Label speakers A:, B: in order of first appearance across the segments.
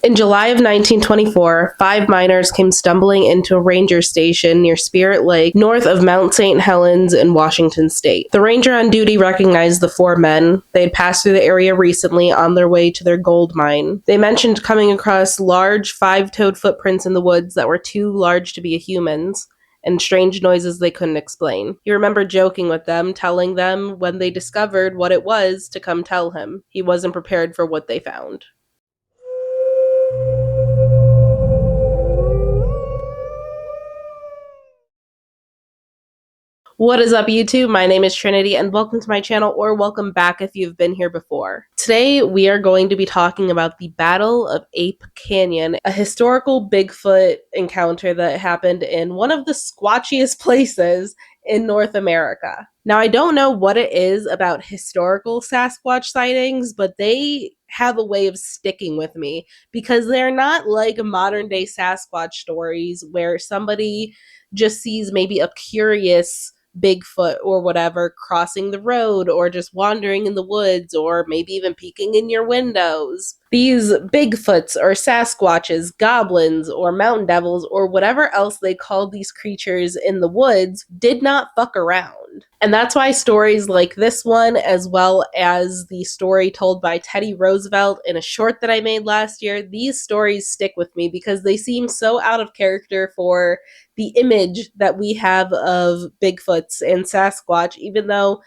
A: In July of 1924, 5 miners came stumbling into a ranger station near Spirit Lake, north of Mount St. Helens in Washington state. The ranger on duty recognized the 4 men. They had passed through the area recently on their way to their gold mine. They mentioned coming across large 5-toed footprints in the woods that were too large to be a human's, and strange noises they couldn't explain. He remembered joking with them, telling them when they discovered what it was to come tell him. He wasn't prepared for what they found. What is up, YouTube? My name is Trinity, and welcome to my channel, or welcome back if you've been here before. Today, we are going to be talking about the Battle of Ape Canyon, a historical Bigfoot encounter that happened in one of the squatchiest places in North America. Now, I don't know what it is about historical Sasquatch sightings, but they have a way of sticking with me because they're not like modern day Sasquatch stories where somebody just sees maybe a curious Bigfoot or whatever crossing the road or just wandering in the woods or maybe even peeking in your windows. These Bigfoots or Sasquatches, goblins or mountain devils or whatever else they called these creatures in the woods did not fuck around. And that's why stories like this one, as well as the story told by Teddy Roosevelt in a short that I made last year, these stories stick with me because they seem so out of character for the image that we have of Bigfoots and Sasquatch, even though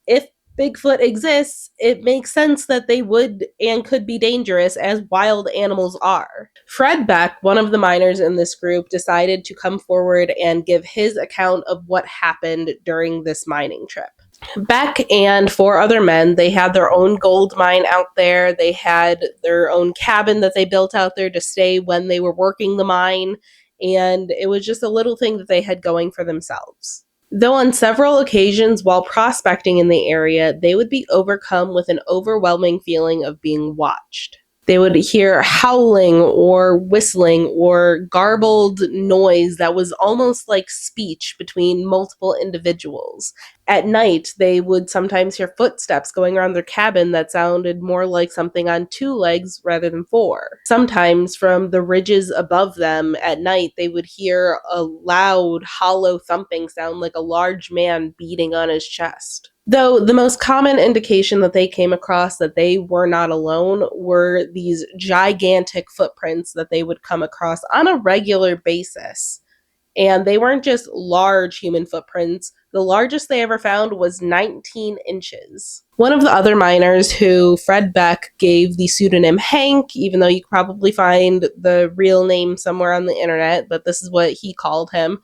A: if Bigfoot exists, it makes sense that they would and could be dangerous as wild animals are. Fred Beck, one of the miners in this group, decided to come forward and give his account of what happened during this mining trip. Beck and 4 other men, they had their own gold mine out there. They had their own cabin that they built out there to stay when they were working the mine, and it was just a little thing that they had going for themselves. Though on several occasions while prospecting in the area, they would be overcome with an overwhelming feeling of being watched. They would hear howling or whistling or garbled noise that was almost like speech between multiple individuals. At night, they would sometimes hear footsteps going around their cabin that sounded more like something on 2 legs rather than 4. Sometimes from the ridges above them at night, they would hear a loud, hollow thumping sound like a large man beating on his chest. Though the most common indication that they came across that they were not alone were these gigantic footprints that they would come across on a regular basis. And they weren't just large human footprints. The largest they ever found was 19 inches. One of the other miners, who Fred Beck gave the pseudonym Hank, even though you could probably find the real name somewhere on the internet, but this is what he called him.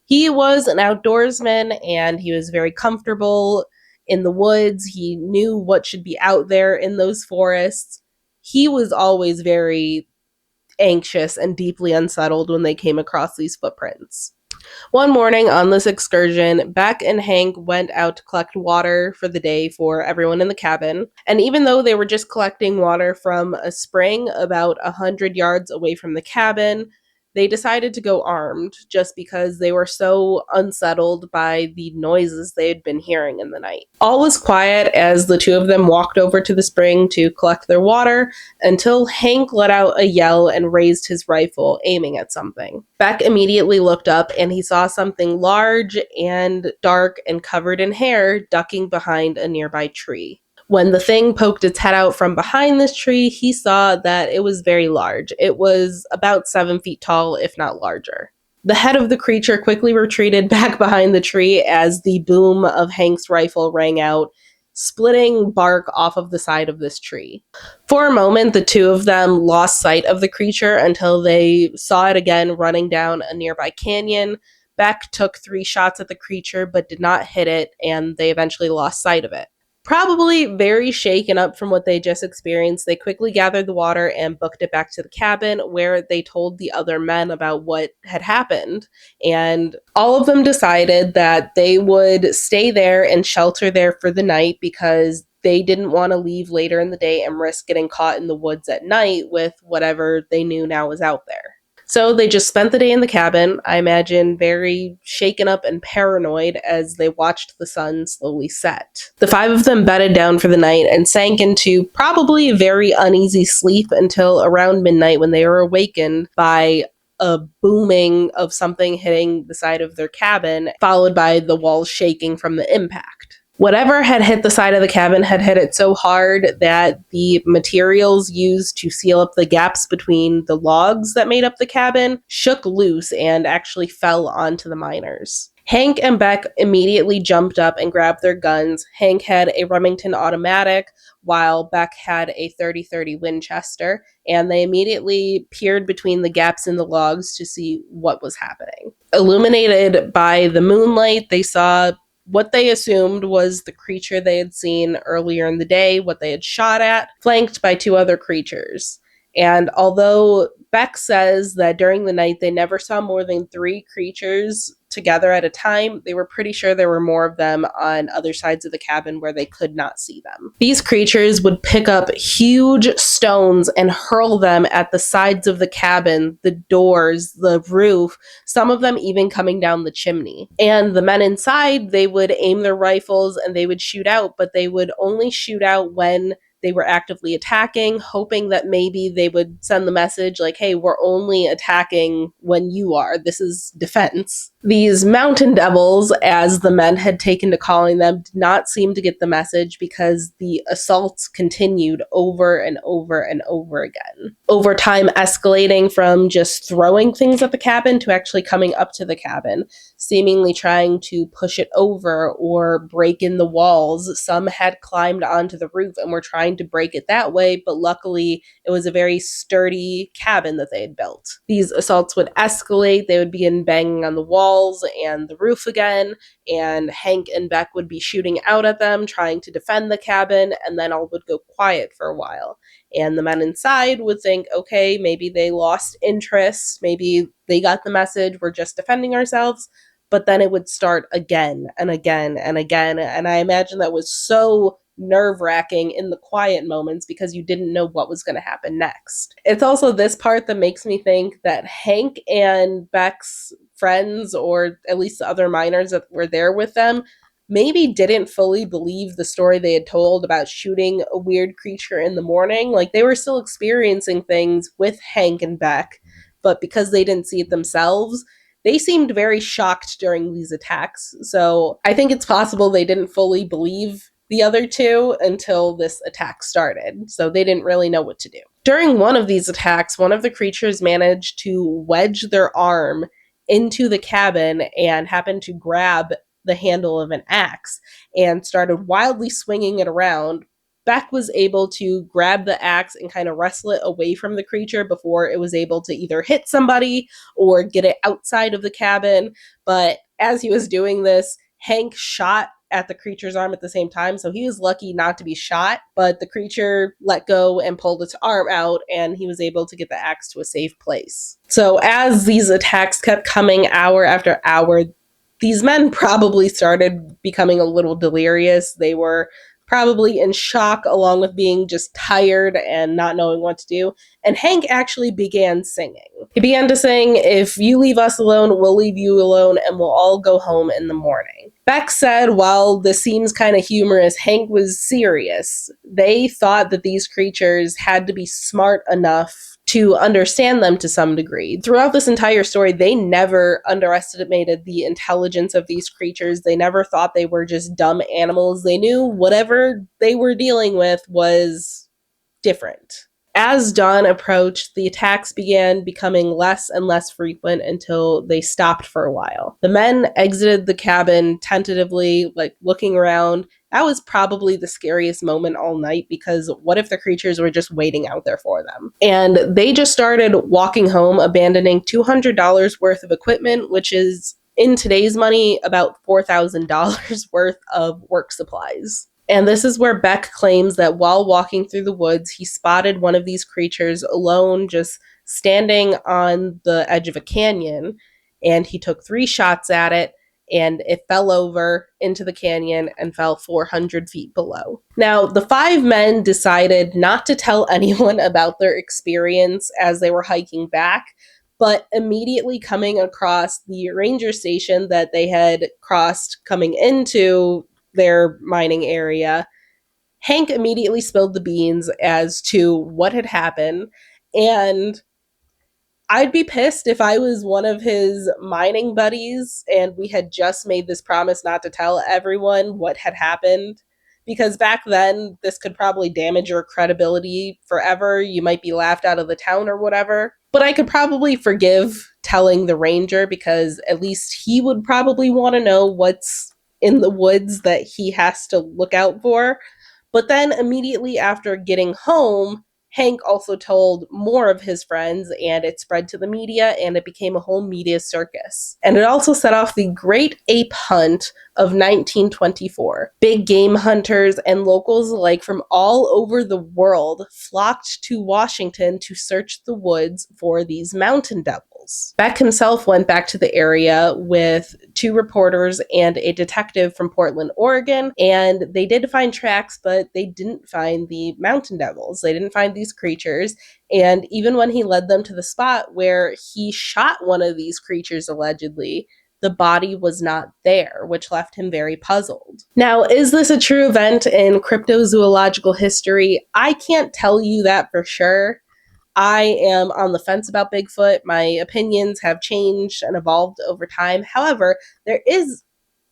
A: He was an outdoorsman and he was very comfortable in the woods. He knew what should be out there in those forests. He was always very anxious and deeply unsettled when they came across these footprints. One morning on this excursion, Beck and Hank went out to collect water for the day for everyone in the cabin. And even though they were just collecting water from a spring about 100 yards away from the cabin, they decided to go armed just because they were so unsettled by the noises they had been hearing in the night. All was quiet as the 2 of them walked over to the spring to collect their water until Hank let out a yell and raised his rifle, aiming at something. Beck immediately looked up and he saw something large and dark and covered in hair ducking behind a nearby tree. When the thing poked its head out from behind this tree, he saw that it was very large. It was about 7 feet tall, if not larger. The head of the creature quickly retreated back behind the tree as the boom of Hank's rifle rang out, splitting bark off of the side of this tree. For a moment, the 2 of them lost sight of the creature until they saw it again running down a nearby canyon. Beck took 3 shots at the creature but did not hit it, and they eventually lost sight of it. Probably very shaken up from what they just experienced, they quickly gathered the water and booked it back to the cabin, where they told the other men about what had happened. And all of them decided that they would stay there and shelter there for the night because they didn't want to leave later in the day and risk getting caught in the woods at night with whatever they knew now was out there. So they just spent the day in the cabin, I imagine very shaken up and paranoid as they watched the sun slowly set. The five of them bedded down for the night and sank into probably a very uneasy sleep until around midnight when they were awakened by a booming of something hitting the side of their cabin, followed by the walls shaking from the impact. Whatever had hit the side of the cabin had hit it so hard that the materials used to seal up the gaps between the logs that made up the cabin shook loose and actually fell onto the miners. Hank and Beck immediately jumped up and grabbed their guns. Hank had a Remington automatic, while Beck had a 30-30 Winchester, and they immediately peered between the gaps in the logs to see what was happening. Illuminated by the moonlight, they saw what they assumed was the creature they had seen earlier in the day, what they had shot at, flanked by two other creatures. And although Beck says that during the night they never saw more than 3 creatures together at a time, they were pretty sure there were more of them on other sides of the cabin where they could not see them. These creatures would pick up huge stones and hurl them at the sides of the cabin, the doors, the roof, some of them even coming down the chimney. And the men inside, they would aim their rifles and they would shoot out, but they would only shoot out when they were actively attacking, hoping that maybe they would send the message like, hey, we're only attacking when you are. This is defense. These mountain devils, as the men had taken to calling them, did not seem to get the message because the assaults continued over and over and over again. Over time, escalating from just throwing things at the cabin to actually coming up to the cabin, seemingly trying to push it over or break in the walls. Some had climbed onto the roof and were trying to break it that way, but luckily it was a very sturdy cabin that they had built. These assaults would escalate. They would begin banging on the walls and the roof again, and Hank and Beck would be shooting out at them, trying to defend the cabin, and then all would go quiet for a while. And the men inside would think, okay, maybe they lost interest, maybe they got the message, we're just defending ourselves. But then it would start again and again and again. And I imagine that was so nerve-wracking in the quiet moments because you didn't know what was going to happen next. It's also this part that makes me think that Hank and Beck's friends, or at least the other miners that were there with them, maybe didn't fully believe the story they had told about shooting a weird creature in the morning. Like, they were still experiencing things with Hank and Beck, but because they didn't see it themselves, they seemed very shocked during these attacks. So I think it's possible they didn't fully believe the other two until this attack started. So they didn't really know what to do. During one of these attacks, one of the creatures managed to wedge their arm into the cabin and happened to grab the handle of an axe and started wildly swinging it around. Beck was able to grab the axe and kind of wrestle it away from the creature before it was able to either hit somebody or get it outside of the cabin. But as he was doing this, Hank shot at the creature's arm at the same time, so he was lucky not to be shot, but the creature let go and pulled its arm out, and he was able to get the axe to a safe place. So as these attacks kept coming hour after hour, these men probably started becoming a little delirious. They were probably in shock, along with being just tired and not knowing what to do. And Hank actually began singing. He began to sing, "If you leave us alone, we'll leave you alone, and we'll all go home in the morning." Beck said, while this seems kind of humorous, Hank was serious. They thought that these creatures had to be smart enough to understand them to some degree. Throughout this entire story, they never underestimated the intelligence of these creatures. They never thought they were just dumb animals. They knew whatever they were dealing with was different. As dawn approached, the attacks began becoming less and less frequent until they stopped for a while. The men exited the cabin tentatively, like looking around. That was probably the scariest moment all night, because what if the creatures were just waiting out there for them? And they just started walking home, abandoning $200 worth of equipment, which is, in today's money, about $4,000 worth of work supplies. And this is where Beck claims that while walking through the woods, he spotted one of these creatures alone, just standing on the edge of a canyon, and he took 3 shots at it, and it fell over into the canyon and fell 400 feet below. Now, the 5 men decided not to tell anyone about their experience as they were hiking back, but immediately coming across the ranger station that they had crossed coming into their mining area, Hank immediately spilled the beans as to what had happened. And I'd be pissed if I was one of his mining buddies and we had just made this promise not to tell everyone what had happened. Because back then, this could probably damage your credibility forever. You might be laughed out of the town or whatever. But I could probably forgive telling the ranger because at least he would probably want to know what's in the woods that he has to look out for. But then immediately after getting home, Hank also told more of his friends, and it spread to the media, and it became a whole media circus. And it also set off the Great Ape Hunt of 1924. Big game hunters and locals alike from all over the world flocked to Washington to search the woods for these mountain devils. Beck himself went back to the area with 2 reporters and a detective from Portland, Oregon, and they did find tracks, but they didn't find the mountain devils. They didn't find these creatures, and even when he led them to the spot where he shot one of these creatures allegedly, the body was not there, which left him very puzzled. Now, is this a true event in cryptozoological history? I can't tell you that for sure. I am on the fence about Bigfoot. My opinions have changed and evolved over time. However, there is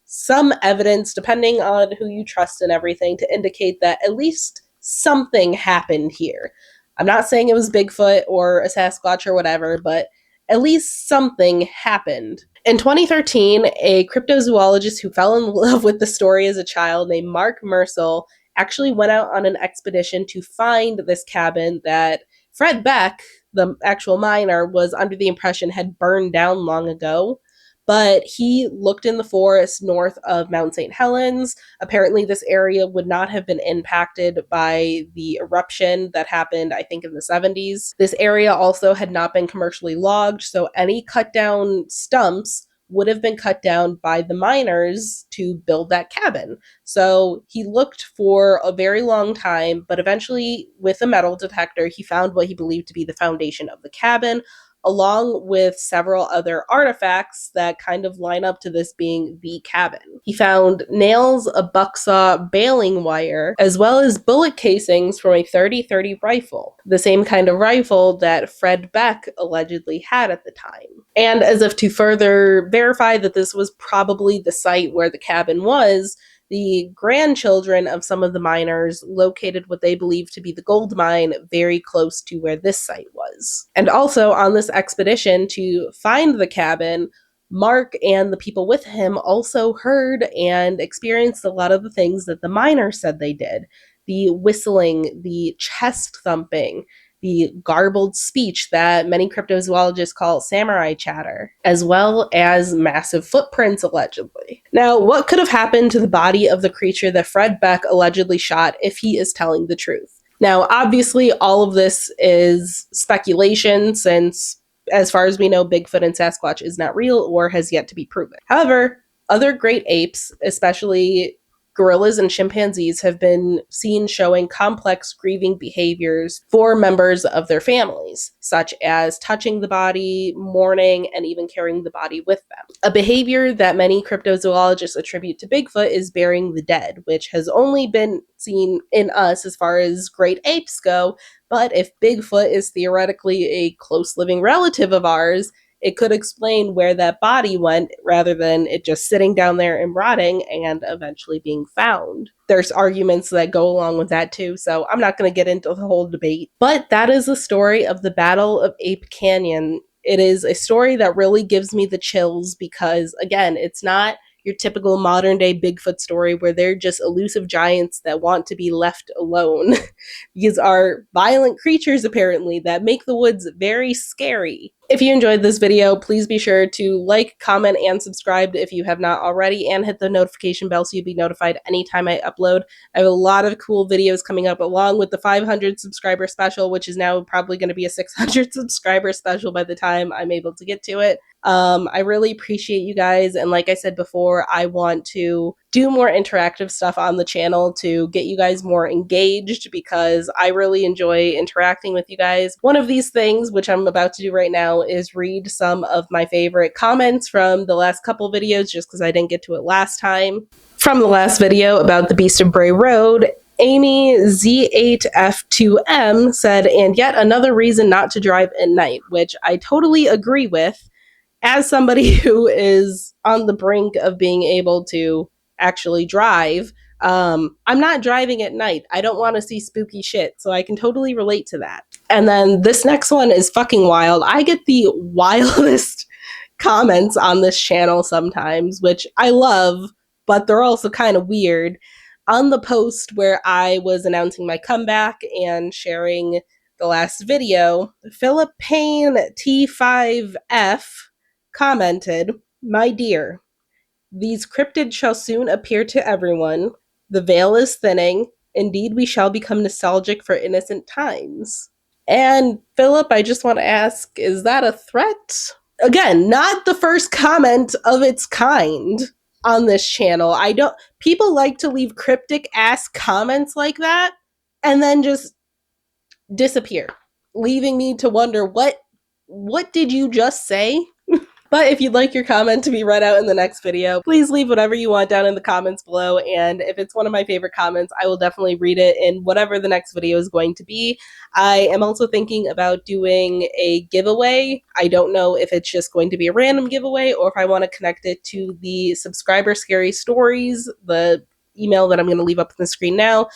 A: some evidence, depending on who you trust and everything, to indicate that at least something happened here. I'm not saying it was Bigfoot or a Sasquatch or whatever, but at least something happened. In 2013, a cryptozoologist who fell in love with the story as a child named Mark Mersel actually went out on an expedition to find this cabin that Fred Beck, the actual miner, was under the impression had burned down long ago. But he looked in the forest north of Mount St. Helens. Apparently, this area would not have been impacted by the eruption that happened, I think, in the 70s. This area also had not been commercially logged, so any cut down stumps would have been cut down by the miners to build that cabin. So he looked for a very long time, but eventually, with a metal detector, he found what he believed to be the foundation of the cabin, along with several other artifacts that kind of line up to this being the cabin. He found nails, a bucksaw, baling wire, as well as bullet casings from a 30-30 rifle, the same kind of rifle that Fred Beck allegedly had at the time. And as if to further verify that this was probably the site where the cabin was, the grandchildren of some of the miners located what they believe to be the gold mine very close to where this site was. And also on this expedition to find the cabin, Mark and the people with him also heard and experienced a lot of the things that the miners said they did. The whistling, the chest thumping, the garbled speech that many cryptozoologists call samurai chatter, as well as massive footprints, allegedly. Now, what could have happened to the body of the creature that Fred Beck allegedly shot if he is telling the truth? Now, obviously, all of this is speculation since, as far as we know, Bigfoot and Sasquatch is not real or has yet to be proven. However, other great apes, especially gorillas and chimpanzees, have been seen showing complex grieving behaviors for members of their families, such as touching the body, mourning, and even carrying the body with them. A behavior that many cryptozoologists attribute to Bigfoot is burying the dead, which has only been seen in us as far as great apes go, but if Bigfoot is theoretically a close living relative of ours, it could explain where that body went rather than it just sitting down there and rotting and eventually being found. There's arguments that go along with that too, so I'm not going to get into the whole debate. But that is the story of the Battle of Ape Canyon. It is a story that really gives me the chills because, again, it's not your typical modern day Bigfoot story where they're just elusive giants that want to be left alone. These are violent creatures, apparently, that make the woods very scary. If you enjoyed this video, please be sure to like, comment, and subscribe if you have not already, and hit the notification bell so you'll be notified anytime I upload. I have a lot of cool videos coming up along with the 500 subscriber special, which is now probably going to be a 600 subscriber special by the time I'm able to get to it. I really appreciate you guys, and like I said before, I want to do more interactive stuff on the channel to get you guys more engaged, because I really enjoy interacting with you guys. One of these things, which I'm about to do right now, is read some of my favorite comments from the last couple videos, just because I didn't get to it last time. From the last video about the Beast of Bray Road, Amy Z8F2M said, and yet another reason not to drive at night, which I totally agree with. As somebody who is on the brink of being able to actually drive, I'm not driving at night. I don't want to see spooky shit, so I can totally relate to that. And then this next one is fucking wild. I get the wildest comments on this channel sometimes, which I love, but they're also kind of weird. On the post where I was announcing my comeback and sharing the last video, Philip Payne T5F commented, "My dear, these cryptids shall soon appear to everyone. The veil is thinning. Indeed, we shall become nostalgic for innocent times." And Philip, I just want to ask, is that a threat? Again, not the first comment of its kind on this channel. People like to leave cryptic ass comments like that and then just disappear, leaving me to wonder what did you just say? But if you'd like your comment to be read out in the next video, please leave whatever you want down in the comments below. And if it's one of my favorite comments, I will definitely read it in whatever the next video is going to be. I am also thinking about doing a giveaway. I don't know if it's just going to be a random giveaway or if I want to connect it to the subscriber scary stories, the email that I'm going to leave up on the screen now.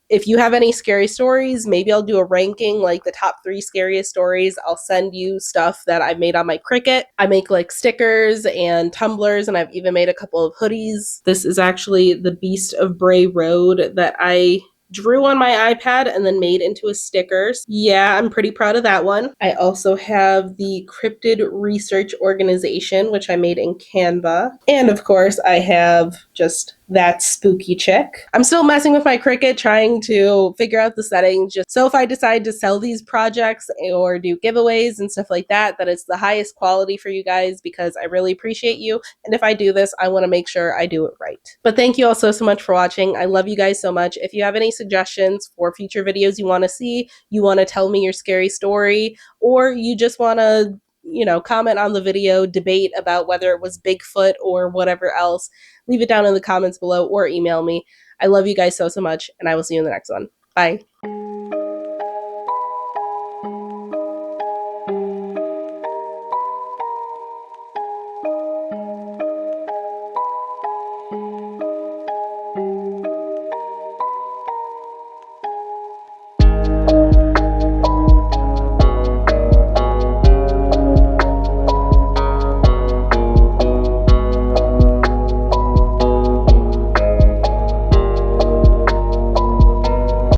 A: If you have any scary stories, maybe I'll do a ranking, like the top 3 scariest stories. I'll send you stuff that I've made on my Cricut. I make like stickers and tumblers, and I've even made a couple of hoodies. This is actually the Beast of Bray Road that I drew on my iPad and then made into a sticker. Yeah, I'm pretty proud of that one. I also have the Cryptid Research Organization, which I made in Canva. And of course, I have just that spooky chick. I'm still messing with my Cricut, trying to figure out the settings, just so if I decide to sell these projects or do giveaways and stuff like that, that it's the highest quality for you guys, because I really appreciate you. And if I do this, I want to make sure I do it right. But thank you all so much for watching. I love you guys so much. If you have any suggestions for future videos you want to see, you want to tell me your scary story, or you just want to, comment on the video, debate about whether it was Bigfoot or whatever else, leave it down in the comments below or email me. I love you guys so much, and I will see you in the next one. Bye.